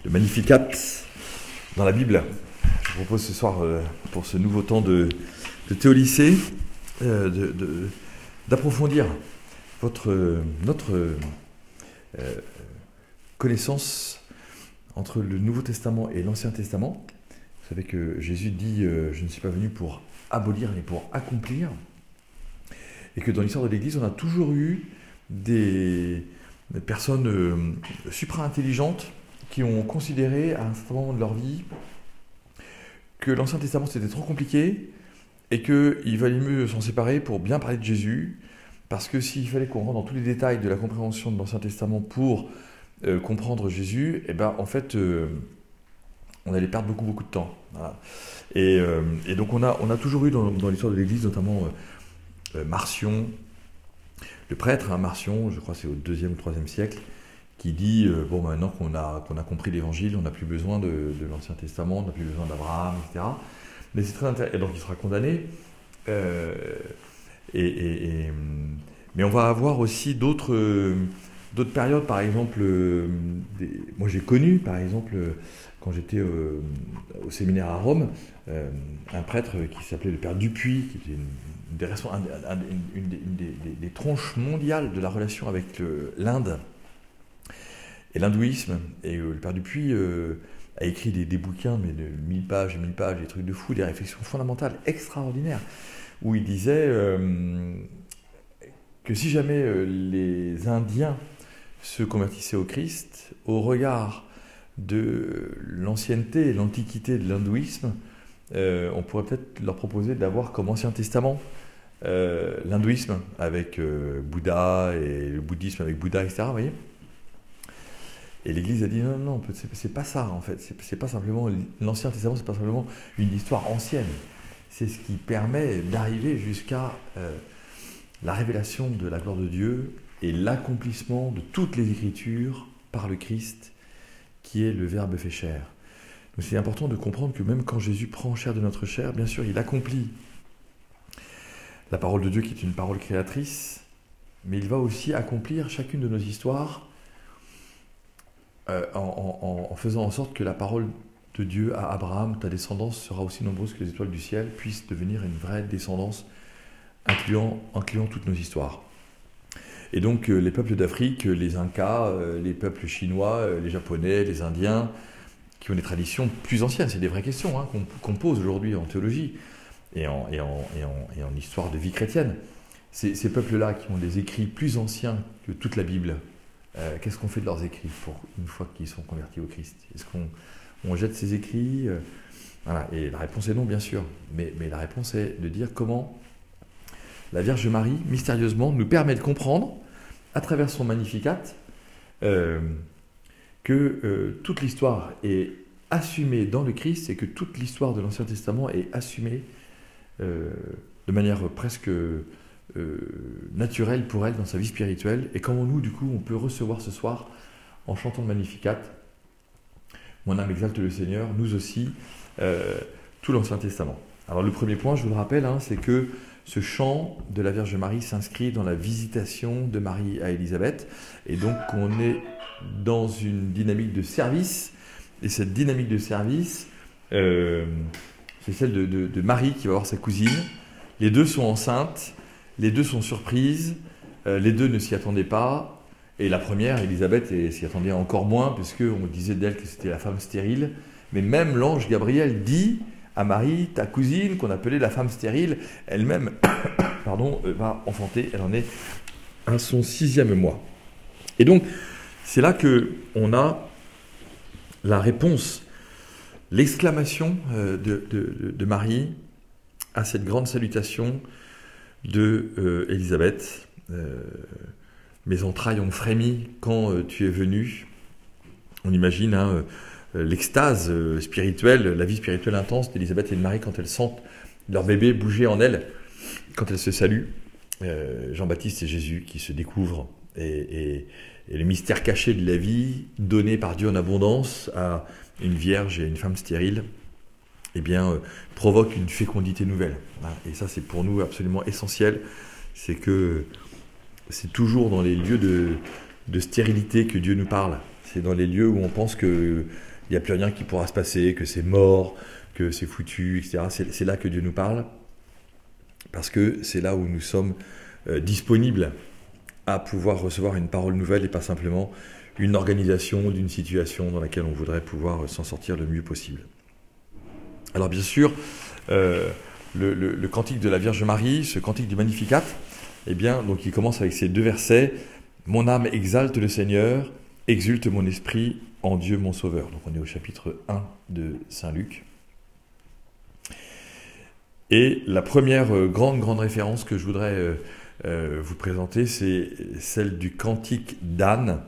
le Magnificat dans la Bible. Je vous propose ce soir, pour ce nouveau temps de théolycée, d'approfondir notre connaissance entre le Nouveau Testament et l'Ancien Testament. Vous savez que Jésus dit « Je ne suis pas venu pour abolir, mais pour accomplir ». Et que dans l'histoire de l'Église, on a toujours eu des personnes supra-intelligentes qui ont considéré à un certain moment de leur vie que l'Ancien Testament c'était trop compliqué et qu'il valait mieux s'en séparer pour bien parler de Jésus, parce que s'il fallait qu'on rentre dans tous les détails de la compréhension de l'Ancien Testament pour comprendre Jésus, et ben en fait on allait perdre beaucoup de temps. Voilà. Et donc on a toujours eu dans l'histoire de l'Église, notamment Marcion, le prêtre, Marcion, je crois que c'est au 2e ou 3e siècle, qui dit bon, maintenant qu'on a compris l'Évangile, on n'a plus besoin de l'Ancien Testament, on n'a plus besoin d'Abraham, etc. Mais c'est très intéressant. Et donc il sera condamné. Mais on va avoir aussi d'autres périodes, par exemple, moi j'ai connu, par exemple, quand j'étais au séminaire à Rome, un prêtre qui s'appelait le père Dupuis, qui était une des tronches mondiales de la relation avec l'Inde et l'hindouisme. Et le père Dupuis a écrit des bouquins, mais de 1000 pages, des trucs de fou, des réflexions fondamentales extraordinaires, où il disait que si jamais les Indiens se convertissaient au Christ, au regard de l'ancienneté et l'antiquité de l'hindouisme, on pourrait peut-être leur proposer d'avoir comme Ancien Testament l'hindouisme avec Bouddha et le bouddhisme avec Bouddha, etc. Vous voyez ? Et l'Église a dit non, c'est pas ça en fait. C'est pas simplement l'Ancien Testament, c'est pas simplement une histoire ancienne. C'est ce qui permet d'arriver jusqu'à la révélation de la gloire de Dieu et l'accomplissement de toutes les Écritures par le Christ, qui est le Verbe fait chair. Donc c'est important de comprendre que même quand Jésus prend chair de notre chair, bien sûr, il accomplit la parole de Dieu qui est une parole créatrice, mais il va aussi accomplir chacune de nos histoires en faisant en sorte que la parole de Dieu à Abraham, ta descendance sera aussi nombreuse que les étoiles du ciel, puisse devenir une vraie descendance incluant toutes nos histoires. Et donc les peuples d'Afrique, les Incas, les peuples chinois, les Japonais, les Indiens, qui ont des traditions plus anciennes, c'est des vraies questions qu'on pose aujourd'hui en théologie et en histoire de vie chrétienne. Ces peuples-là qui ont des écrits plus anciens que toute la Bible, qu'est-ce qu'on fait de leurs écrits une fois qu'ils sont convertis au Christ? Est-ce qu'on jette ces écrits? Voilà. Et la réponse est non, bien sûr. Mais la réponse est de dire comment la Vierge Marie, mystérieusement, nous permet de comprendre, à travers son Magnificat, que toute l'histoire est assumée dans le Christ et que toute l'histoire de l'Ancien Testament est assumée de manière presque naturelle pour elle dans sa vie spirituelle. Et comment nous, du coup, on peut recevoir ce soir, en chantant le Magnificat, mon âme exalte le Seigneur, nous aussi, tout l'Ancien Testament. Alors le premier point, je vous le rappelle, c'est que ce chant de la Vierge Marie s'inscrit dans la visitation de Marie à Élisabeth, et donc on est dans une dynamique de service, et cette dynamique de service, c'est celle de Marie qui va voir sa cousine. Les deux sont enceintes, les deux sont surprises, les deux ne s'y attendaient pas, et la première, Élisabeth, s'y attendait encore moins, puisqu'on disait d'elle que c'était la femme stérile, mais même l'ange Gabriel dit à Marie, ta cousine, qu'on appelait la femme stérile, elle-même va enfanter, elle en est à son 6e mois. Et donc, c'est là qu'on a la réponse, l'exclamation de Marie à cette grande salutation de Élisabeth. Mes entrailles ont frémi quand tu es venu. On imagine l'extase spirituelle, la vie spirituelle intense d'Élisabeth et de Marie quand elles sentent leur bébé bouger en elles, quand elles se saluent. Jean-Baptiste et Jésus qui se découvrent, et le mystère caché de la vie donné par Dieu en abondance à une vierge et une femme stérile, provoque une fécondité nouvelle. Et ça, c'est pour nous absolument essentiel. C'est que c'est toujours dans les lieux de stérilité que Dieu nous parle. C'est dans les lieux où on pense qu'il n'y a plus rien qui pourra se passer, que c'est mort, que c'est foutu, etc. C'est là que Dieu nous parle, parce que c'est là où nous sommes disponibles à pouvoir recevoir une parole nouvelle et pas simplement une organisation d'une situation dans laquelle on voudrait pouvoir s'en sortir le mieux possible. Alors bien sûr, le cantique de la Vierge Marie, ce cantique du Magnificat, eh bien, donc il commence avec ces 2 versets. « Mon âme exalte le Seigneur, exulte mon esprit en Dieu mon Sauveur ». Donc on est au chapitre 1 de Saint Luc. Et la première grande référence que je voudrais vous présenter, c'est celle du cantique d'Anne,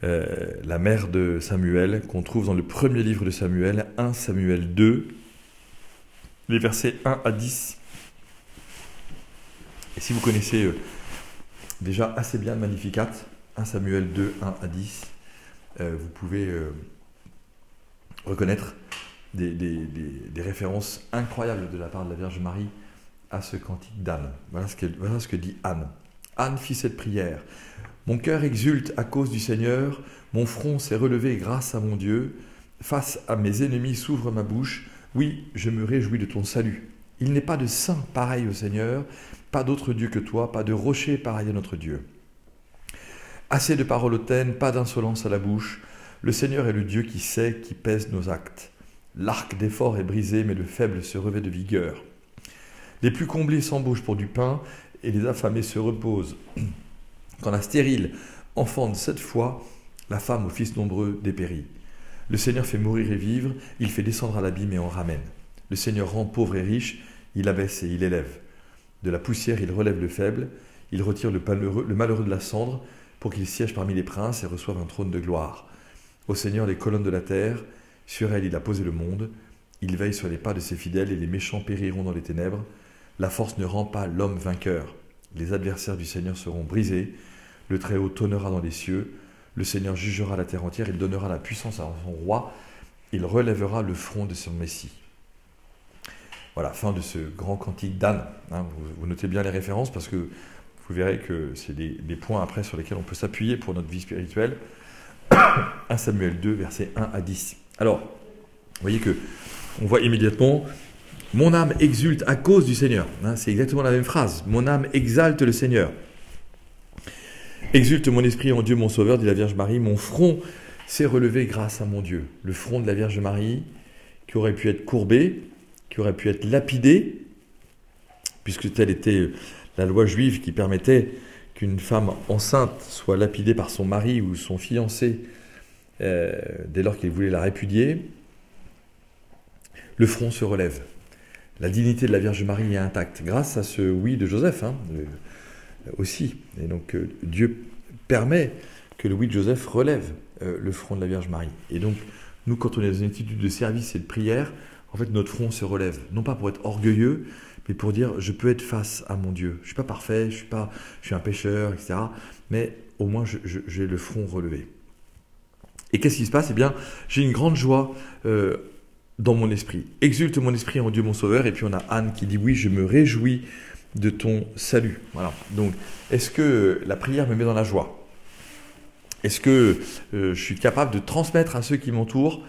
la mère de Samuel, qu'on trouve dans le premier livre de Samuel, 1 Samuel 2, les versets 1 à 10. Et si vous connaissez déjà assez bien le Magnificat, 1 Samuel 2, 1 à 10, vous pouvez reconnaître des références incroyables de la part de la Vierge Marie à ce cantique d'Anne. Voilà ce que dit Anne. Anne fit cette prière. Mon cœur exulte à cause du Seigneur, mon front s'est relevé grâce à mon Dieu. Face à mes ennemis s'ouvre ma bouche. Oui, je me réjouis de ton salut. Il n'est pas de saint pareil au Seigneur, pas d'autre Dieu que toi, pas de rocher pareil à notre Dieu. Assez de paroles hautaines, pas d'insolence à la bouche. Le Seigneur est le Dieu qui sait, qui pèse nos actes. L'arc des forts est brisé, mais le faible se revêt de vigueur. Les plus comblés s'embauchent pour du pain, et les affamés se reposent. Quand la stérile enfante 7 fois, la femme aux fils nombreux dépérit. Le Seigneur fait mourir et vivre, il fait descendre à l'abîme et en ramène. Le Seigneur rend pauvre et riche, il abaisse et il élève. De la poussière, il relève le faible, il retire le malheureux de la cendre, pour qu'il siège parmi les princes et reçoive un trône de gloire. Au Seigneur, les colonnes de la terre, sur elles il a posé le monde, il veille sur les pas de ses fidèles et les méchants périront dans les ténèbres. La force ne rend pas l'homme vainqueur. Les adversaires du Seigneur seront brisés, le Très-Haut tonnera dans les cieux, le Seigneur jugera la terre entière, il donnera la puissance à son roi, il relèvera le front de son Messie. Voilà, fin de ce grand cantique d'Anne. Vous notez bien les références parce que vous verrez que c'est des points après sur lesquels on peut s'appuyer pour notre vie spirituelle. 1 Samuel 2, versets 1 à 10. Alors, vous voyez que on voit immédiatement « Mon âme exulte à cause du Seigneur ». C'est exactement la même phrase. « Mon âme exalte le Seigneur ». Exulte mon esprit en Dieu mon Sauveur, dit la Vierge Marie. Mon front s'est relevé grâce à mon Dieu. Le front de la Vierge Marie qui aurait pu être courbé, qui aurait pu être lapidé, puisque telle était la loi juive qui permettait qu'une femme enceinte soit lapidée par son mari ou son fiancé dès lors qu'il voulait la répudier. Le front se relève. La dignité de la Vierge Marie est intacte, grâce à ce oui de Joseph aussi. Et donc Dieu permet que le oui de Joseph relève le front de la Vierge Marie. Et donc nous, quand on est dans une attitude de service et de prière, en fait notre front se relève, non pas pour être orgueilleux, mais pour dire je peux être face à mon Dieu. Je ne suis pas parfait, je suis un pécheur, etc. Mais au moins j'ai le front relevé. Et qu'est-ce qui se passe? Eh bien, j'ai une grande joie dans mon esprit. Exulte mon esprit en Dieu mon Sauveur. Et puis on a Anne qui dit oui, je me réjouis de ton salut. Voilà. Donc, est-ce que la prière me met dans la joie? Est-ce que je suis capable de transmettre à ceux qui m'entourent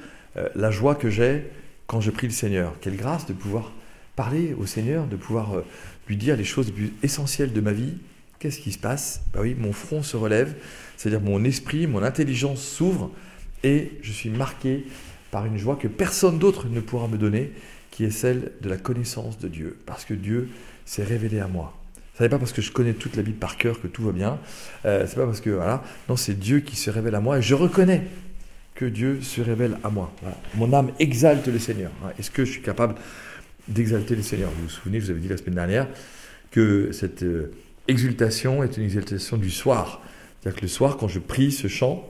la joie que j'ai quand je prie le Seigneur? Quelle grâce de pouvoir parler au Seigneur, de pouvoir lui dire les choses les plus essentielles de ma vie. Qu'est-ce qui se passe? Ben oui, mon front se relève, c'est-à-dire mon esprit, mon intelligence s'ouvre et je suis marqué par une joie que personne d'autre ne pourra me donner, qui est celle de la connaissance de Dieu, parce que Dieu s'est révélé à moi. Ce n'est pas parce que je connais toute la Bible par cœur que tout va bien, c'est pas parce que, voilà, non, c'est Dieu qui se révèle à moi et je reconnais que Dieu se révèle à moi. Voilà. Mon âme exalte le Seigneur. Est-ce que je suis capable d'exalter le Seigneur? Vous vous souvenez, je vous avais dit la semaine dernière que cette exultation est une exaltation du soir. C'est-à-dire que le soir, quand je prie ce chant,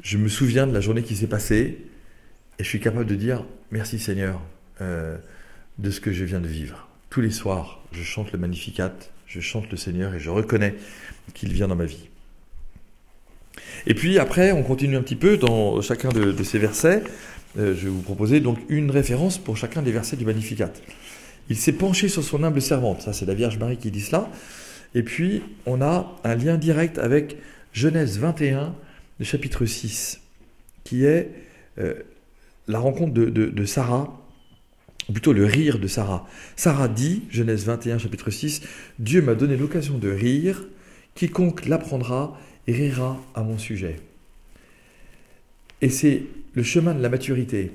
je me souviens de la journée qui s'est passée et je suis capable de dire merci Seigneur de ce que je viens de vivre. Tous les soirs, je chante le Magnificat, je chante le Seigneur et je reconnais qu'il vient dans ma vie. Et puis après, on continue un petit peu dans chacun de ces versets. Je vais vous proposer donc une référence pour chacun des versets du Magnificat. Il s'est penché sur son humble servante, ça c'est la Vierge Marie qui dit cela. Et puis on a un lien direct avec Genèse 21, le chapitre 6, qui est la rencontre de Sarah, ou plutôt le rire de Sarah. Sarah dit, Genèse 21, chapitre 6, « Dieu m'a donné l'occasion de rire, quiconque l'apprendra et rira à mon sujet. » Et c'est le chemin de la maturité.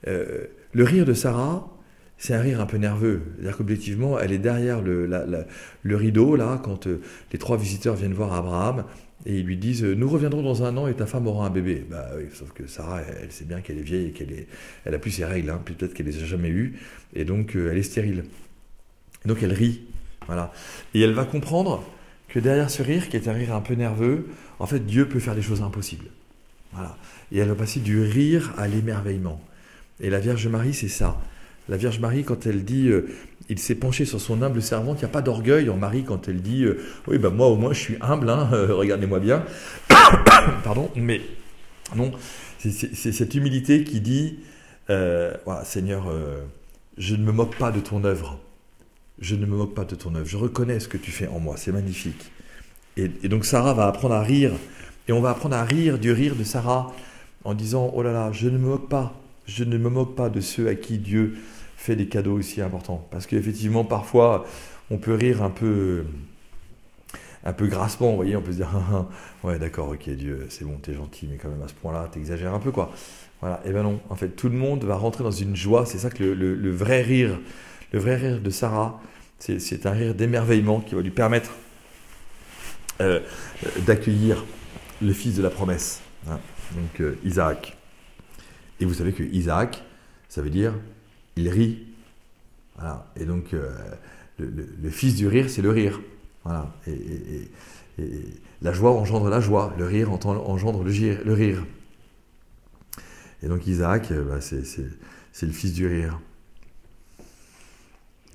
Le rire de Sarah, c'est un rire un peu nerveux. C'est-à-dire qu'objectivement, elle est derrière le rideau, là, quand les 3 visiteurs viennent voir Abraham, et ils lui disent « Nous reviendrons dans 1 an et ta femme aura un bébé. » Bah oui, sauf que Sarah, elle sait bien qu'elle est vieille et elle a plus ses règles, hein, peut-être qu'elle les a jamais eues, et donc elle est stérile. Et donc elle rit, voilà. Et elle va comprendre que derrière ce rire, qui est un rire un peu nerveux, en fait, Dieu peut faire des choses impossibles. Voilà. Et elle va passer du rire à l'émerveillement. Et la Vierge Marie, c'est ça. La Vierge Marie, quand elle dit il s'est penché sur son humble servante, il n'y a pas d'orgueil en Marie quand elle dit oui, ben moi au moins je suis humble, hein, regardez-moi bien. Pardon, mais non, c'est cette humilité qui dit voilà, Seigneur, je ne me moque pas de ton œuvre. Je ne me moque pas de ton œuvre. Je reconnais ce que tu fais en moi, c'est magnifique. Et donc Sarah va apprendre à rire. Et on va apprendre à rire du rire de Sarah en disant oh là là, je ne me moque pas. Je ne me moque pas de ceux à qui Dieu fait des cadeaux aussi importants. Parce qu'effectivement, parfois, on peut rire un peu grassement, vous voyez, on peut se dire ouais, d'accord, ok, Dieu, c'est bon, t'es gentil, mais quand même à ce point-là, t'exagères un peu, quoi. Voilà, et ben non, en fait, tout le monde va rentrer dans une joie. C'est ça que le vrai rire de Sarah, c'est un rire d'émerveillement qui va lui permettre d'accueillir le fils de la promesse, hein, donc Isaac. Et vous savez que Isaac, ça veut dire il rit. Voilà. Et donc le fils du rire, c'est le rire. Voilà. Et la joie engendre la joie, le rire engendre le rire. Et donc Isaac, c'est le fils du rire.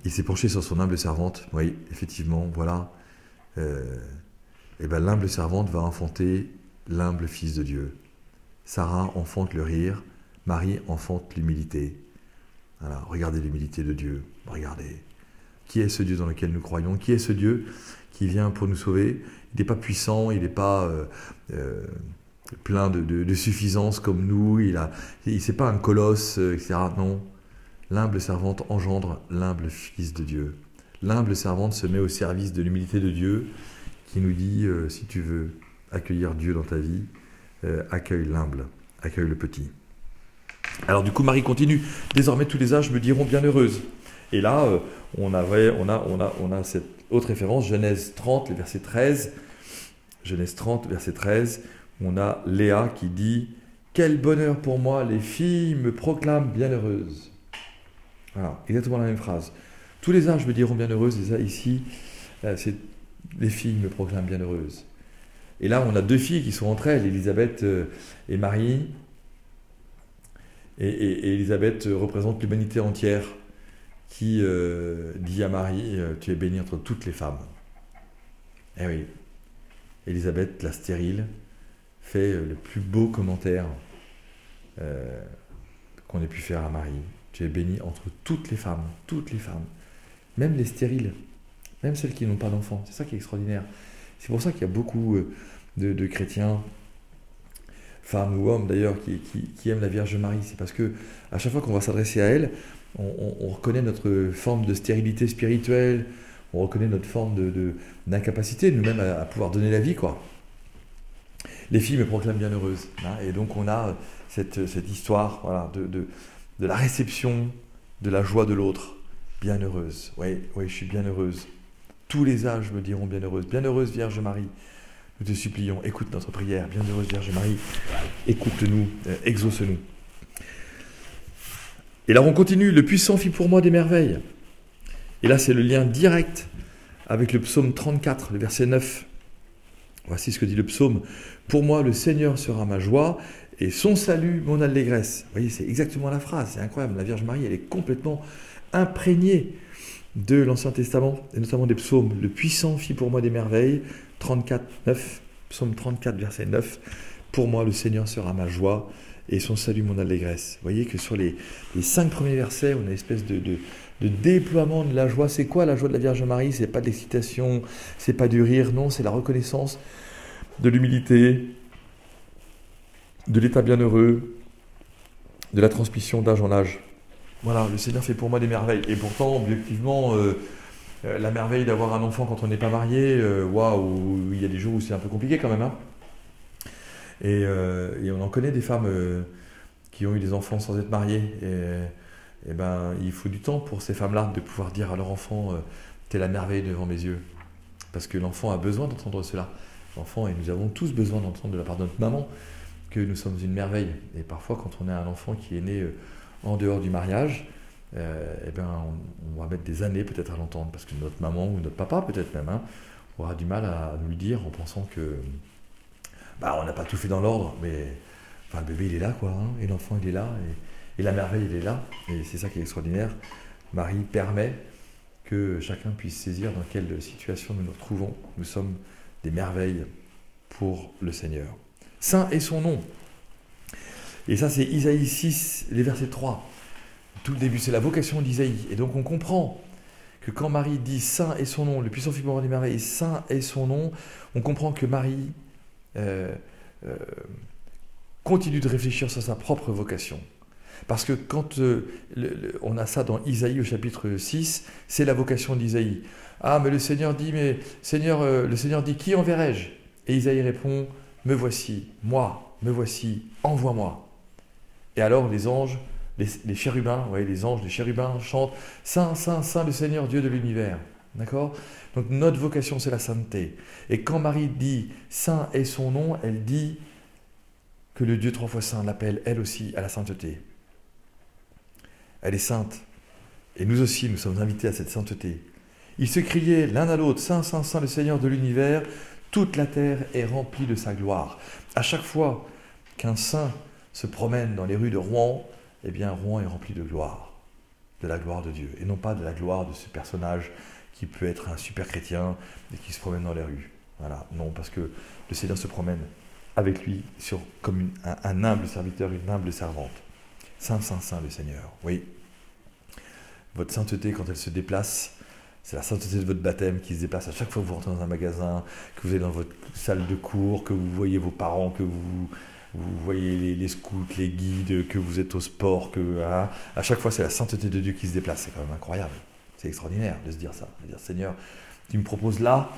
Il s'est penché sur son humble servante. Oui, effectivement, voilà. Et ben l'humble servante va enfanter l'humble fils de Dieu. Sarah enfante le rire, Marie enfante l'humilité. Voilà, regardez l'humilité de Dieu. Regardez. Qui est ce Dieu dans lequel nous croyons? Qui est ce Dieu qui vient pour nous sauver? Il n'est pas puissant, il n'est pas plein de suffisance comme nous, c'est pas un colosse, etc. Non. L'humble servante engendre l'humble fils de Dieu. L'humble servante se met au service de l'humilité de Dieu qui nous dit, si tu veux accueillir Dieu dans ta vie, accueille l'humble, accueille le petit. Alors du coup, Marie continue. Désormais, tous les âges me diront bienheureuse. Et là, on a cette autre référence, Genèse 30, le verset 13. Genèse 30, verset 13. On a Léa qui dit « Quel bonheur pour moi, les filles me proclament bienheureuse. » Voilà, exactement la même phrase. Tous les âges me diront bienheureuse. Et ça, ici, c'est les filles me proclament bienheureuse. Et là, on a 2 filles qui sont entre elles, Élisabeth et Marie. Et Élisabeth représente l'humanité entière qui dit à Marie « Tu es bénie entre toutes les femmes. » Eh oui, Élisabeth, la stérile, fait le plus beau commentaire qu'on ait pu faire à Marie. Tu es bénie entre toutes les femmes, même les stériles, même celles qui n'ont pas d'enfants. C'est ça qui est extraordinaire. C'est pour ça qu'il y a beaucoup de chrétiens, femmes ou hommes d'ailleurs, qui aiment la Vierge Marie. C'est parce que à chaque fois qu'on va s'adresser à elle, on reconnaît notre forme de stérilité spirituelle, on reconnaît notre forme d'incapacité nous-mêmes à pouvoir donner la vie, quoi. Les filles me proclament bienheureuse. Hein, et donc on a cette histoire, voilà, de la réception de la joie de l'autre. Bienheureuse. Oui, je suis bienheureuse. Tous les âges me diront bienheureuse. Bienheureuse Vierge Marie. Nous te supplions, écoute notre prière. Bienheureuse Vierge Marie, écoute-nous, exauce-nous. Et là on continue. Le puissant fit pour moi des merveilles. Et là c'est le lien direct avec le psaume 34, le verset 9. Voici ce que dit le psaume. Pour moi, le Seigneur sera ma joie et son salut, mon allégresse. Vous voyez, c'est exactement la phrase. C'est incroyable. La Vierge Marie, elle est complètement imprégnée de l'Ancien Testament, et notamment des psaumes. Le puissant fit pour moi des merveilles. 34, 9. Psaume 34, verset 9. Pour moi, le Seigneur sera ma joie et son salut, mon allégresse. Vous voyez que sur les 5 premiers versets, on a une espèce de déploiement de la joie. C'est quoi la joie de la Vierge Marie? C'est pas de l'excitation, c'est pas du rire, non, c'est la reconnaissance de l'humilité, de l'état bienheureux, de la transmission d'âge en âge. Voilà, le Seigneur fait pour moi des merveilles. Et pourtant, objectivement, la merveille d'avoir un enfant quand on n'est pas marié, waouh, il y a des jours où c'est un peu compliqué quand même. Hein. Et on en connaît des femmes qui ont eu des enfants sans être mariées. Et ben, il faut du temps pour ces femmes-là de pouvoir dire à leur enfant, t'es la merveille devant mes yeux. Parce que l'enfant a besoin d'entendre cela. L'enfant, et nous avons tous besoin d'entendre de la part de notre maman que nous sommes une merveille. Et parfois, quand on a un enfant qui est né en dehors du mariage, eh ben, on va mettre des années peut-être à l'entendre. Parce que notre maman ou notre papa, peut-être même, hein, aura du mal à nous le dire en pensant que on n'a pas tout fait dans l'ordre, mais enfin, le bébé il est là, quoi, hein, et l'enfant il est là, et la merveille il est là, et c'est ça qui est extraordinaire. Marie permet que chacun puisse saisir dans quelle situation nous nous retrouvons. Nous sommes des merveilles pour le Seigneur. Saint est son nom. Et ça c'est Isaïe 6, les versets 3. Tout le début, c'est la vocation d'Isaïe. Et donc on comprend que quand Marie dit Saint est son nom, le puissant fut pour des merveilles, Saint est son nom, on comprend que Marie continue de réfléchir sur sa propre vocation. Parce que quand on a ça dans Isaïe au chapitre 6, c'est la vocation d'Isaïe. Ah, mais le Seigneur dit, le Seigneur dit, qui enverrai-je? Et Isaïe répond, me voici, moi, me voici, envoie-moi. Et alors les anges, les chérubins, vous voyez, les anges, les chérubins chantent, Saint, Saint, Saint le Seigneur, Dieu de l'univers. D'accord? Donc notre vocation, c'est la sainteté. Et quand Marie dit « Saint est son nom », elle dit que le Dieu trois fois saint l'appelle, elle aussi, à la sainteté. Elle est sainte. Et nous aussi, nous sommes invités à cette sainteté. Ils se criaient l'un à l'autre « Saint, Saint, Saint, le Seigneur de l'univers, toute la terre est remplie de sa gloire. » À chaque fois qu'un saint se promène dans les rues de Rouen, eh bien Rouen est rempli de gloire, de la gloire de Dieu, et non pas de la gloire de ce personnage qui peut être un super chrétien et qui se promène dans les rues. Voilà, non, parce que le Seigneur se promène avec lui comme un humble serviteur, une humble servante. Saint, Saint, Saint le Seigneur, oui. Votre sainteté, quand elle se déplace, c'est la sainteté de votre baptême qui se déplace à chaque fois que vous rentrez dans un magasin, que vous êtes dans votre salle de cours, que vous voyez vos parents, que vous voyez les scouts, les guides, que vous êtes au sport, voilà. À chaque fois c'est la sainteté de Dieu qui se déplace, c'est quand même incroyable. C'est extraordinaire de se dire ça, de dire Seigneur, tu me proposes là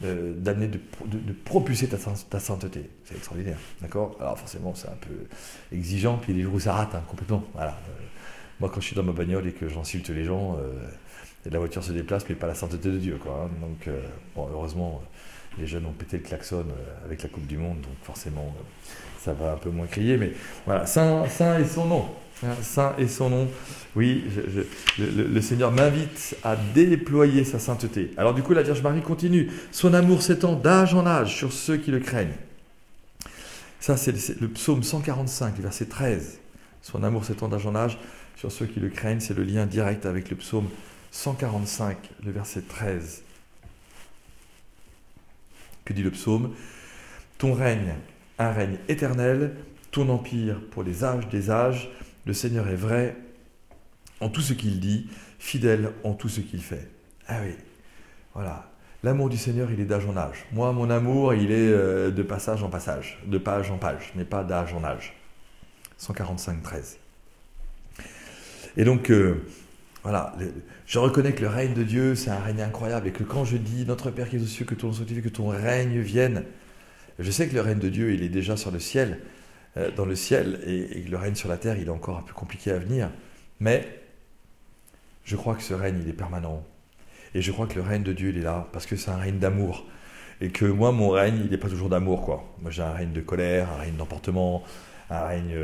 d'amener, de propulser ta sainteté. C'est extraordinaire, d'accord? Alors forcément c'est un peu exigeant, puis les jours où ça rate complètement. Voilà. Moi quand je suis dans ma bagnole et que j'insulte les gens, et la voiture se déplace, mais pas la sainteté de Dieu, quoi. Hein. Donc bon, heureusement les jeunes ont pété le klaxon avec la Coupe du Monde, donc forcément ça va un peu moins crier, mais voilà, Saint est son nom. Saint est son nom. Oui, le Seigneur m'invite à déployer sa sainteté. Alors du coup, la Vierge Marie continue. Son amour s'étend d'âge en âge sur ceux qui le craignent. Ça, c'est le psaume 145, verset 13. Son amour s'étend d'âge en âge sur ceux qui le craignent. C'est le lien direct avec le psaume 145, le verset 13. Que dit le psaume? Ton règne, un règne éternel, ton empire pour les âges des âges. Le Seigneur est vrai en tout ce qu'il dit, fidèle en tout ce qu'il fait. Ah oui, voilà. L'amour du Seigneur, il est d'âge en âge. Moi, mon amour, il est de passage en passage, de page en page, mais pas d'âge en âge. 145, 13. Et donc, voilà, je reconnais que le règne de Dieu, c'est un règne incroyable, et que quand je dis « Notre Père qui es aux cieux, que ton nom soit sanctifié, que ton règne vienne », je sais que le règne de Dieu, il est déjà sur le ciel, dans le ciel, et le règne sur la terre, il est encore un peu compliqué à venir, mais je crois que ce règne, il est permanent, et je crois que le règne de Dieu, il est là, parce que c'est un règne d'amour, et que moi, mon règne, il n'est pas toujours d'amour, quoi. Moi, j'ai un règne de colère, un règne d'emportement, un règne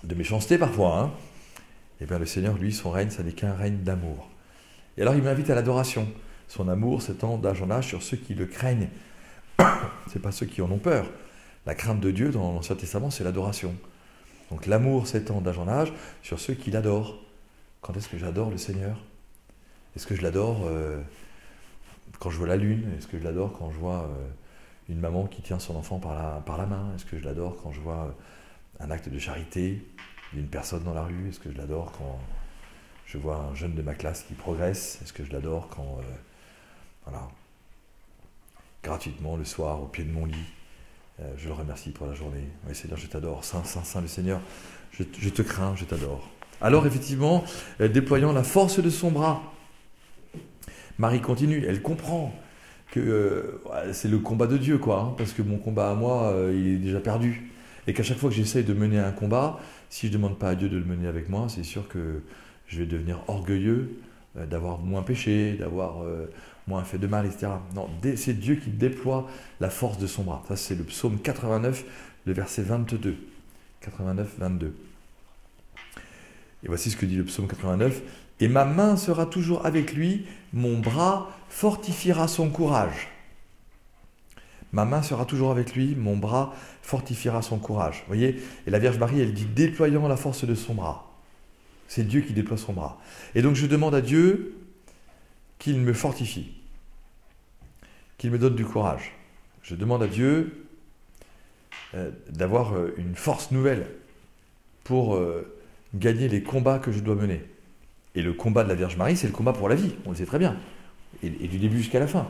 de méchanceté, parfois, hein. Et bien, le Seigneur, lui, son règne, ça n'est qu'un règne d'amour. Et alors, il m'invite à l'adoration. Son amour s'étend d'âge en âge sur ceux qui le craignent. C'est pas ceux qui en ont peur. La crainte de Dieu dans l'Ancien Testament, c'est l'adoration. Donc l'amour s'étend d'âge en âge sur ceux qui l'adorent. Quand est-ce que j'adore le Seigneur? Est-ce que je l'adore quand je vois la lune? Est-ce que je l'adore quand je vois une maman qui tient son enfant par la main? Est-ce que je l'adore quand je vois un acte de charité d'une personne dans la rue? Est-ce que je l'adore quand je vois un jeune de ma classe qui progresse? Est-ce que je l'adore quand... voilà. gratuitement le soir au pied de mon lit. Je le remercie pour la journée. Oui, Seigneur, je t'adore. Saint, Saint, Saint le Seigneur, je te crains, je t'adore. Alors effectivement, déployant la force de son bras, Marie continue, elle comprend que c'est le combat de Dieu, quoi, hein, parce que mon combat à moi, il est déjà perdu. Et qu'à chaque fois que j'essaye de mener un combat, si je ne demande pas à Dieu de le mener avec moi, c'est sûr que je vais devenir orgueilleux, d'avoir moins péché, d'avoir moins fait de mal, etc. Non, c'est Dieu qui déploie la force de son bras. Ça, c'est le psaume 89, le verset 22. 89, 22. Et voici ce que dit le psaume 89. « Et ma main sera toujours avec lui, mon bras fortifiera son courage. » Ma main sera toujours avec lui, mon bras fortifiera son courage. Vous voyez? Et la Vierge Marie, elle dit « déployant la force de son bras ». C'est Dieu qui déploie son bras. Et donc je demande à Dieu qu'il me fortifie, qu'il me donne du courage. Je demande à Dieu d'avoir une force nouvelle pour gagner les combats que je dois mener. Et le combat de la Vierge Marie, c'est le combat pour la vie, on le sait très bien, et du début jusqu'à la fin.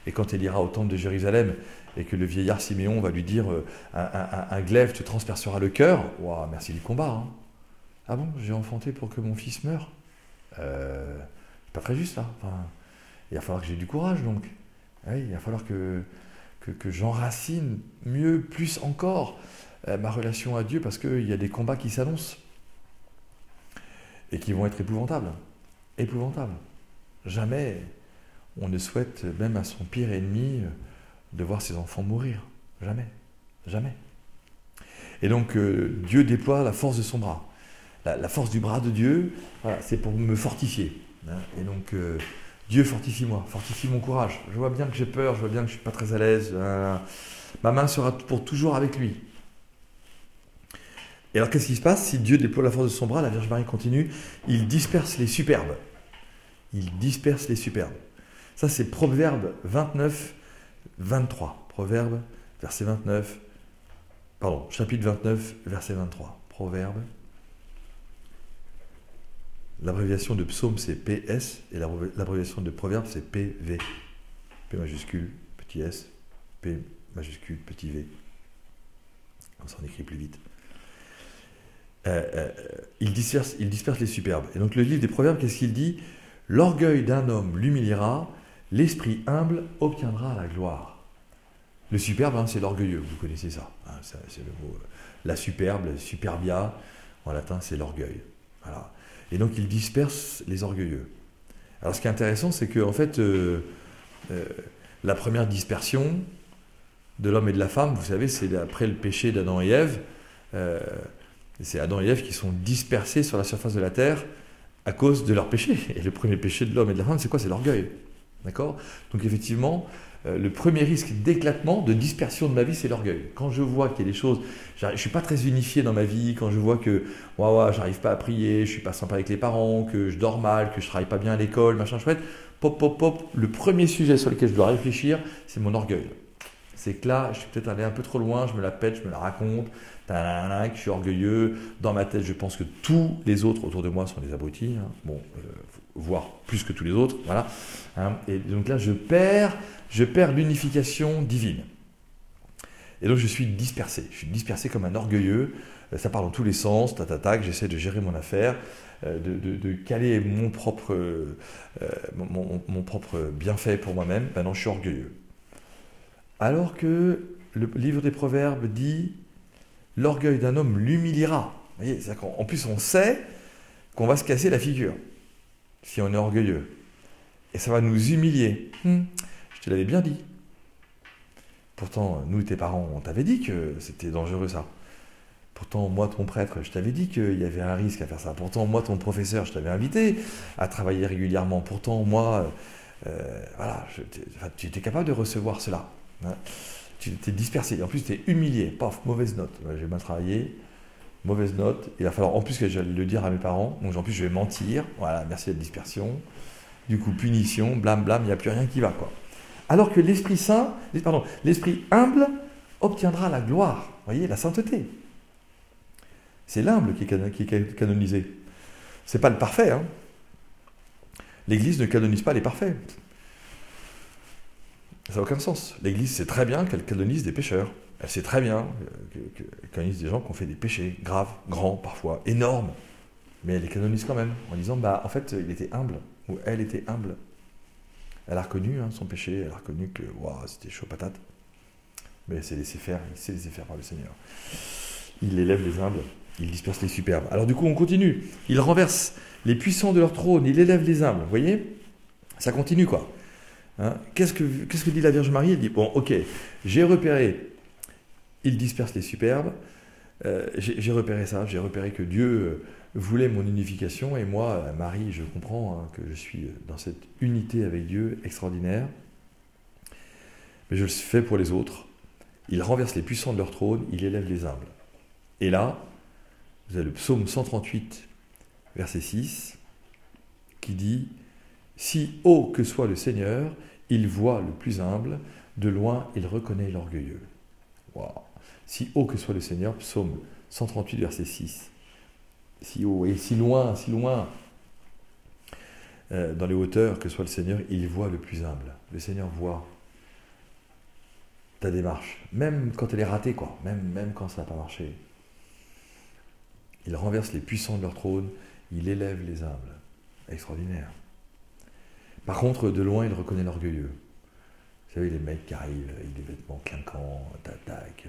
Et quand elle ira au temple de Jérusalem et que le vieillard Siméon va lui dire un glaive te transpercera le cœur, wow, merci du combat. Hein. Ah bon, j'ai enfanté pour que mon fils meure c'est pas très juste là. Enfin, il va falloir que j'ai du courage donc. Oui, il va falloir que j'enracine mieux, plus encore, ma relation à Dieu parce qu'il y a des combats qui s'annoncent et qui vont être épouvantables. Épouvantables. Jamais on ne souhaite, même à son pire ennemi, de voir ses enfants mourir. Jamais. Jamais. Et donc, Dieu déploie la force de son bras. La force du bras de Dieu, voilà, c'est pour me fortifier. Hein. Et donc, Dieu, fortifie-moi, fortifie mon courage. Je vois bien que j'ai peur, je vois bien que je ne suis pas très à l'aise. Ma main sera pour toujours avec lui. Et alors, qu'est-ce qui se passe si Dieu déploie la force de son bras? La Vierge Marie continue. Il disperse les superbes. Il disperse les superbes. Ça, c'est Proverbe 29, 23. Proverbe, verset 29. Pardon, chapitre 29, verset 23. Proverbe. L'abréviation de psaume, c'est PS, et l'abréviation de proverbe, c'est PV. P majuscule, petit s, P majuscule, petit v. On s'en écrit plus vite. Il disperse les superbes. Et donc le livre des proverbes, qu'est-ce qu'il dit? L'orgueil d'un homme l'humiliera, l'esprit humble obtiendra la gloire. Le superbe, hein, c'est l'orgueilleux, vous connaissez ça. Hein, c'est le mot. La superbe, superbia, en latin, c'est l'orgueil. Voilà. Et donc il disperse les orgueilleux. Alors ce qui est intéressant, c'est que en fait, la première dispersion de l'homme et de la femme, vous savez, c'est après le péché d'Adam et Ève. C'est Adam et Ève qui sont dispersés sur la surface de la terre à cause de leur péché. Et le premier péché de l'homme et de la femme, c'est quoi? C'est l'orgueil. D'accord? Donc effectivement, le premier risque d'éclatement, de dispersion de ma vie, c'est l'orgueil. Quand je vois qu'il y a des choses, je ne suis pas très unifié dans ma vie, quand je vois que j'arrive pas à prier, je ne suis pas sympa avec les parents, que je dors mal, que je ne travaille pas bien à l'école, machin chouette, le premier sujet sur lequel je dois réfléchir, c'est mon orgueil. C'est que là, je suis peut-être allé un peu trop loin, je me la pète, je me la raconte, que je suis orgueilleux. Dans ma tête, je pense que tous les autres autour de moi sont des abrutis, hein. Bon, voire plus que tous les autres, voilà. Hein. Et donc là, je perds l'unification divine. Et donc je suis dispersé comme un orgueilleux. Ça part dans tous les sens, que j'essaie de gérer mon affaire, de caler mon propre bienfait pour moi-même. Maintenant, je suis orgueilleux. Alors que le livre des Proverbes dit « L'orgueil d'un homme l'humiliera ». Vous voyez, en plus, on sait qu'on va se casser la figure si on est orgueilleux. Et ça va nous humilier. Je te l'avais bien dit. Pourtant, nous, tes parents, on t'avait dit que c'était dangereux ça. Pourtant, moi, ton prêtre, je t'avais dit qu'il y avait un risque à faire ça. Pourtant, moi, ton professeur, je t'avais invité à travailler régulièrement. Pourtant, moi, voilà, tu étais capable de recevoir cela. Hein. Tu t'es dispersé. En plus, tu es humilié. Paf, mauvaise note. J'ai mal travaillé. Mauvaise note. Il va falloir en plus que j'aille le dire à mes parents. Donc, en plus, je vais mentir. Voilà, merci de la dispersion. Du coup, punition, blâme, il n'y a plus rien qui va, quoi. Alors que l'esprit humble obtiendra la gloire. Vous voyez, la sainteté. C'est l'humble qui est canonisé. Ce n'est pas le parfait. Hein. L'Église ne canonise pas les parfaits. Ça n'a aucun sens. L'Église sait très bien qu'elle canonise des pécheurs. Elle sait très bien qu'elle canonise des gens qui ont fait des péchés graves, grands, parfois énormes. Mais elle les canonise quand même, en disant, en fait, il était humble, ou elle était humble. Elle a reconnu son péché, elle a reconnu que c'était chaud patate. Mais elle s'est laissé faire, il s'est laissé faire par le Seigneur. Il élève les humbles, il disperse les superbes. Alors du coup, on continue. Il renverse les puissants de leur trône, il élève les humbles. Vous voyez? Ça continue, quoi. Qu'est-ce que dit la Vierge Marie? Elle dit, bon, ok, j'ai repéré, il disperse les superbes, j'ai repéré ça, j'ai repéré que Dieu voulait mon unification, et moi, Marie, je comprends que je suis dans cette unité avec Dieu extraordinaire, mais je le fais pour les autres. Il renverse les puissants de leur trône, il élève les humbles. Et là, vous avez le psaume 138, verset 6, qui dit « Si haut que soit le Seigneur, il voit le plus humble, de loin il reconnaît l'orgueilleux. » Wow. Si haut que soit le Seigneur, psaume 138, verset 6. Si haut et si loin, dans les hauteurs que soit le Seigneur, il voit le plus humble. Le Seigneur voit ta démarche, même quand elle est ratée, quoi, même quand ça n'a pas marché. Il renverse les puissants de leur trône, il élève les humbles. Extraordinaire. Par contre, de loin, il reconnaît l'orgueilleux. Vous savez, les mecs qui arrivent avec des vêtements clinquants, tac,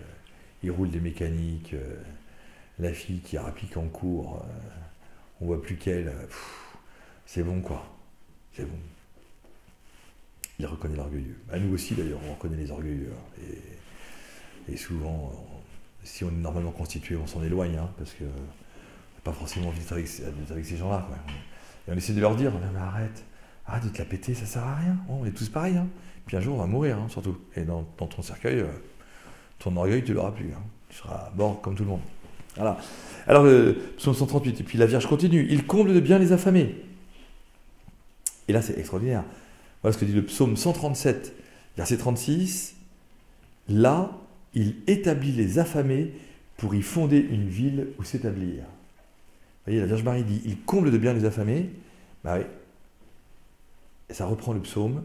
ils roulent des mécaniques, la fille qui rapplique en cours, on voit plus qu'elle, c'est bon, quoi. C'est bon. Il reconnaît l'orgueilleux. À nous aussi, d'ailleurs, on reconnaît les orgueilleux. Et souvent, si on est normalement constitué, on s'en éloigne, parce que pas forcément envie d'être avec ces gens-là, quoi. Et on essaie de leur dire, mais arrête de te la péter, ça sert à rien. On est tous pareils. Puis un jour, on va mourir, surtout. Et dans ton cercueil, ton orgueil, tu l'auras plus. Tu seras mort comme tout le monde. Voilà. Alors, psaume 138, et puis la Vierge continue. Il comble de bien les affamés. Et là, c'est extraordinaire. Voilà ce que dit le psaume 137, verset 36. Là, il établit les affamés pour y fonder une ville où s'établir. Vous voyez, la Vierge Marie dit, il comble de bien les affamés. Oui. Et ça reprend le psaume.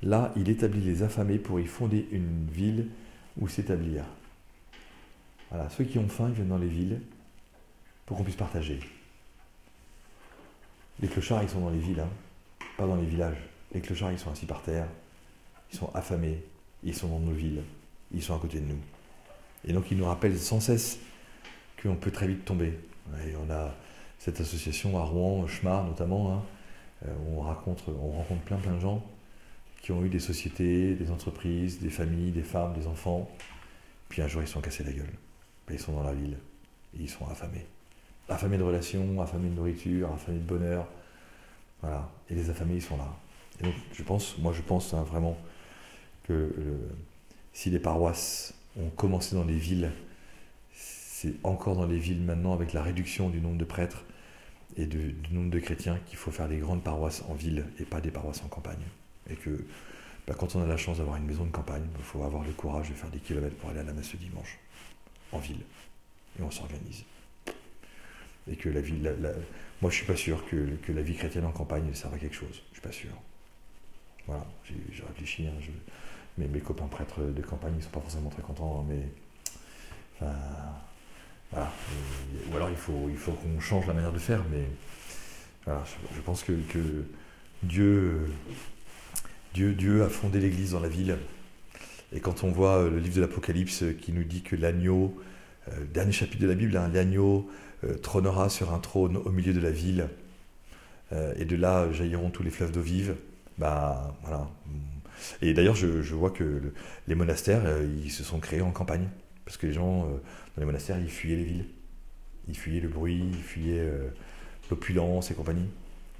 Là, il établit les affamés pour y fonder une ville où s'établir. Voilà, ceux qui ont faim, ils viennent dans les villes pour qu'on puisse partager. Les clochards, ils sont dans les villes, pas dans les villages. Les clochards, ils sont assis par terre, ils sont affamés, ils sont dans nos villes, ils sont à côté de nous. Et donc, ils nous rappellent sans cesse qu'on peut très vite tomber. Et on a cette association à Rouen, Schmar notamment, où on rencontre plein de gens qui ont eu des sociétés, des entreprises, des familles, des femmes, des enfants. Puis un jour, ils se sont cassés la gueule. Ils sont dans la ville et ils sont affamés. Affamés de relations, affamés de nourriture, affamés de bonheur. Voilà. Et les affamés, ils sont là. Et donc, je pense vraiment que si les paroisses ont commencé dans les villes, c'est encore dans les villes maintenant, avec la réduction du nombre de prêtres et du nombre de chrétiens, qu'il faut faire des grandes paroisses en ville et pas des paroisses en campagne. Et que quand on a la chance d'avoir une maison de campagne, il faut avoir le courage de faire des kilomètres pour aller à la messe le dimanche, en ville. Et on s'organise. Et que la vie, moi je suis pas sûr que la vie chrétienne en campagne serve à quelque chose. Je suis pas sûr. Voilà, j'ai réfléchi. Mes copains prêtres de campagne, ils sont pas forcément très contents, mais enfin, voilà. Ou alors il faut qu'on change la manière de faire, mais voilà, je pense que Dieu a fondé l'Église dans la ville. Et quand on voit le livre de l'Apocalypse qui nous dit que l'agneau, dernier chapitre de la Bible, l'agneau trônera sur un trône au milieu de la ville, et de là jailliront tous les fleuves d'eau vive. Voilà. Et d'ailleurs, je vois que les monastères, ils se sont créés en campagne, parce que les gens, dans les monastères, ils fuyaient les villes. Ils fuyaient le bruit, ils fuyaient l'opulence et compagnie.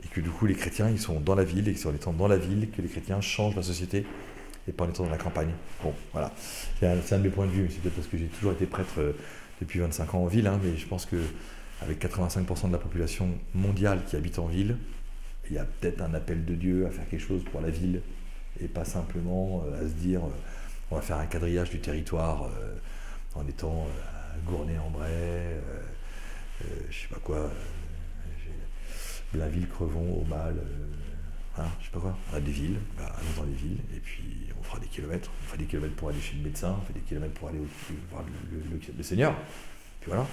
Et que du coup, les chrétiens, ils sont dans la ville, et c'est en étant dans la ville que les chrétiens changent la société, et pas en étant dans la campagne. Bon, voilà. C'est un de mes points de vue, c'est peut-être parce que j'ai toujours été prêtre depuis 25 ans en ville, mais je pense qu'avec 85% de la population mondiale qui habite en ville, il y a peut-être un appel de Dieu à faire quelque chose pour la ville, et pas simplement à se dire on va faire un quadrillage du territoire en étant à Gournay-en-Bray, je sais pas quoi, Blainville, Crevon, Aumale, Hein, je sais pas quoi, on a des villes, allons dans les villes, et puis on fera des kilomètres. On fera des kilomètres pour aller chez le médecin, on fait des kilomètres pour aller voir le Seigneur. Puis voilà.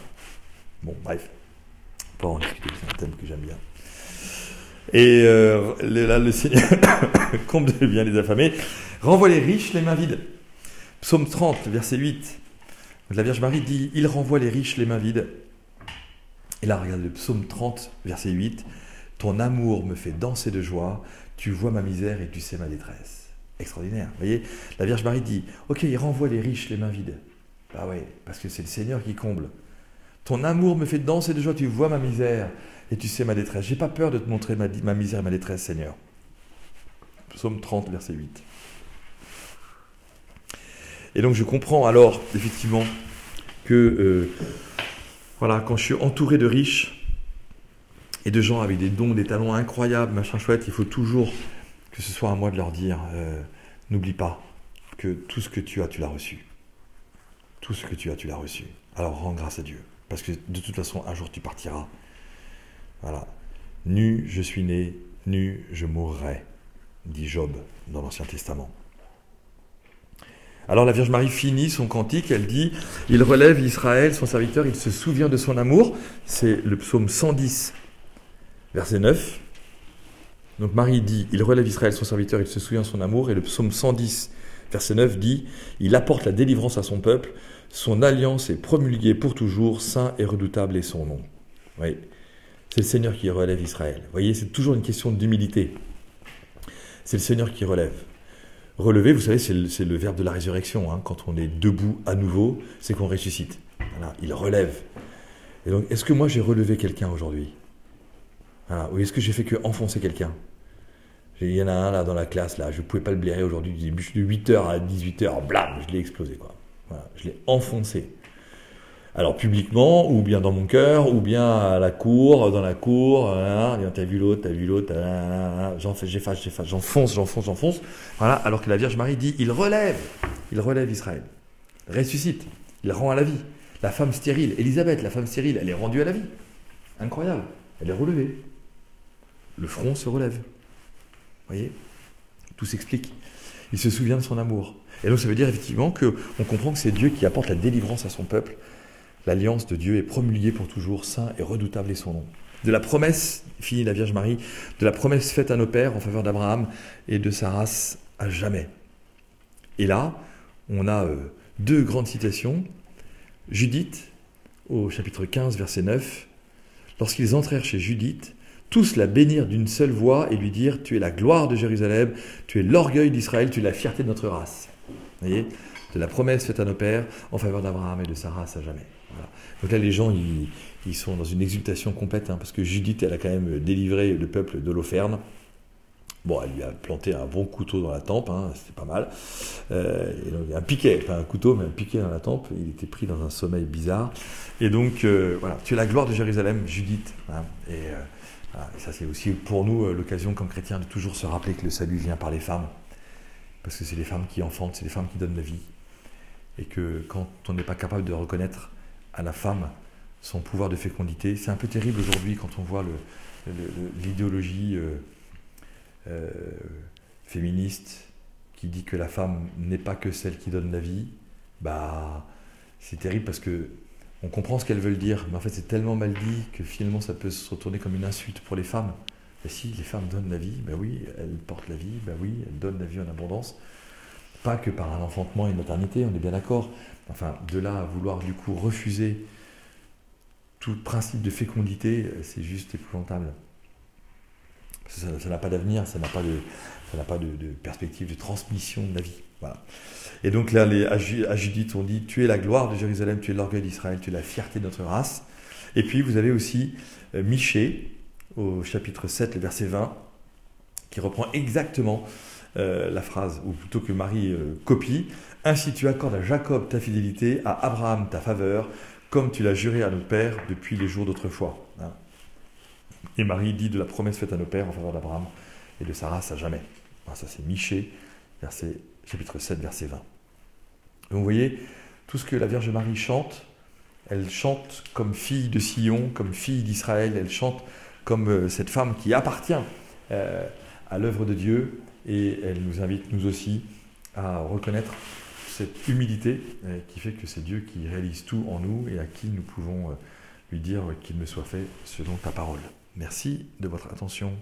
Bon, bref. Pas en discuter, c'est un thème que j'aime bien. Et là, le Seigneur comble de bien les affamés, renvoie les riches les mains vides. Psaume 30, verset 8. La Vierge Marie dit, il renvoie les riches les mains vides. Et là, regarde le psaume 30, verset 8. Ton amour me fait danser de joie, tu vois ma misère et tu sais ma détresse. Extraordinaire. Vous voyez, la Vierge Marie dit, ok, il renvoie les riches les mains vides. Bah ouais, parce que c'est le Seigneur qui comble. Ton amour me fait danser de joie, tu vois ma misère et tu sais ma détresse. J'ai pas peur de te montrer ma misère et ma détresse, Seigneur. Psaume 30, verset 8. Et donc je comprends alors, effectivement, que voilà, quand je suis entouré de riches et de gens avec des dons, des talents incroyables, machin chouette, il faut toujours que ce soit à moi de leur dire, n'oublie pas que tout ce que tu as, tu l'as reçu. Tout ce que tu as, tu l'as reçu. Alors rends grâce à Dieu. Parce que de toute façon, un jour tu partiras. Voilà. Nu, je suis né, nu, je mourrai, dit Job dans l'Ancien Testament. Alors la Vierge Marie finit son cantique, elle dit « Il relève Israël, son serviteur, il se souvient de son amour ». C'est le psaume 110, verset 9. Donc Marie dit « Il relève Israël, son serviteur, il se souvient de son amour ». Et le psaume 110, verset 9 dit « Il apporte la délivrance à son peuple, son alliance est promulguée pour toujours, saint et redoutable est son nom. » Oui, c'est le Seigneur qui relève Israël. Vous voyez, c'est toujours une question d'humilité. C'est le Seigneur qui relève. Relever, vous savez, c'est le verbe de la résurrection. Hein. Quand on est debout à nouveau, c'est qu'on ressuscite. Voilà, il relève. Et donc, est-ce que moi j'ai relevé quelqu'un aujourd'hui? Voilà. Ou est-ce que j'ai fait que enfoncer quelqu'un? Il y en a un là dans la classe, là, je ne pouvais pas le blairer aujourd'hui, de 8h à 18h, blam, je l'ai explosé, quoi. Voilà, je l'ai enfoncé. Alors publiquement, ou bien dans mon cœur, ou bien à la cour, dans la cour, t'as vu l'autre, j'efface, j'enfonce. Voilà, alors que la Vierge Marie dit, il relève Israël, ressuscite, il rend à la vie. La femme stérile, Élisabeth, la femme stérile, elle est rendue à la vie. Incroyable, elle est relevée. Le front se relève. Vous voyez, tout s'explique. Il se souvient de son amour. Et donc ça veut dire effectivement qu'on comprend que c'est Dieu qui apporte la délivrance à son peuple. L'alliance de Dieu est promulguée pour toujours, saint et redoutable est son nom. De la promesse, finit la Vierge Marie, de la promesse faite à nos pères en faveur d'Abraham et de sa race à jamais. Et là, on a deux grandes citations. Judith, au chapitre 15, verset 9. Lorsqu'ils entrèrent chez Judith, tous la bénirent d'une seule voix et lui dirent « Tu es la gloire de Jérusalem, tu es l'orgueil d'Israël, tu es la fierté de notre race. » Vous voyez, de la promesse faite à nos pères en faveur d'Abraham et de sa race à jamais. Voilà. Donc là, les gens, ils sont dans une exultation complète, hein, parce que Judith, elle a quand même délivré le peuple d'Holoferne. Bon, elle lui a planté un bon couteau dans la tempe, hein, c'était pas mal. Et donc, un piquet, pas un couteau, mais un piquet dans la tempe. Il était pris dans un sommeil bizarre. Et donc, voilà, tu es la gloire de Jérusalem, Judith. Hein, et ça, c'est aussi pour nous l'occasion, comme chrétiens, de toujours se rappeler que le salut vient par les femmes. Parce que c'est les femmes qui enfantent, c'est les femmes qui donnent la vie. Et que quand on n'est pas capable de reconnaître à la femme son pouvoir de fécondité, c'est un peu terrible aujourd'hui quand on voit l'idéologie féministe qui dit que la femme n'est pas que celle qui donne la vie. Bah, c'est terrible parce que on comprend ce qu'elles veulent dire, mais en fait c'est tellement mal dit que finalement ça peut se retourner comme une insulte pour les femmes. Et si les femmes donnent la vie, ben oui, elles portent la vie, ben oui, elles donnent la vie en abondance. Pas que par un enfantement et une maternité, on est bien d'accord. Enfin, de là à vouloir du coup refuser tout principe de fécondité, c'est juste épouvantable. Ça n'a pas d'avenir, ça n'a pas de perspective de transmission de la vie. Voilà. Et donc là, à Judith, on dit « Tu es la gloire de Jérusalem, tu es l'orgueil d'Israël, tu es la fierté de notre race ». Et puis vous avez aussi Michée, au chapitre 7, le verset 20, qui reprend exactement la phrase, ou plutôt que Marie copie. « Ainsi tu accordes à Jacob ta fidélité, à Abraham ta faveur, comme tu l'as juré à nos pères depuis les jours d'autrefois. » Et Marie dit de la promesse faite à nos pères en faveur d'Abraham et de sa race à jamais. Ça c'est Michée, chapitre 7, verset 20. Donc vous voyez, tout ce que la Vierge Marie chante, elle chante comme fille de Sion, comme fille d'Israël, elle chante comme cette femme qui appartient à l'œuvre de Dieu et elle nous invite nous aussi à reconnaître cette humilité qui fait que c'est Dieu qui réalise tout en nous et à qui nous pouvons lui dire qu'il me soit fait selon ta parole. Merci de votre attention.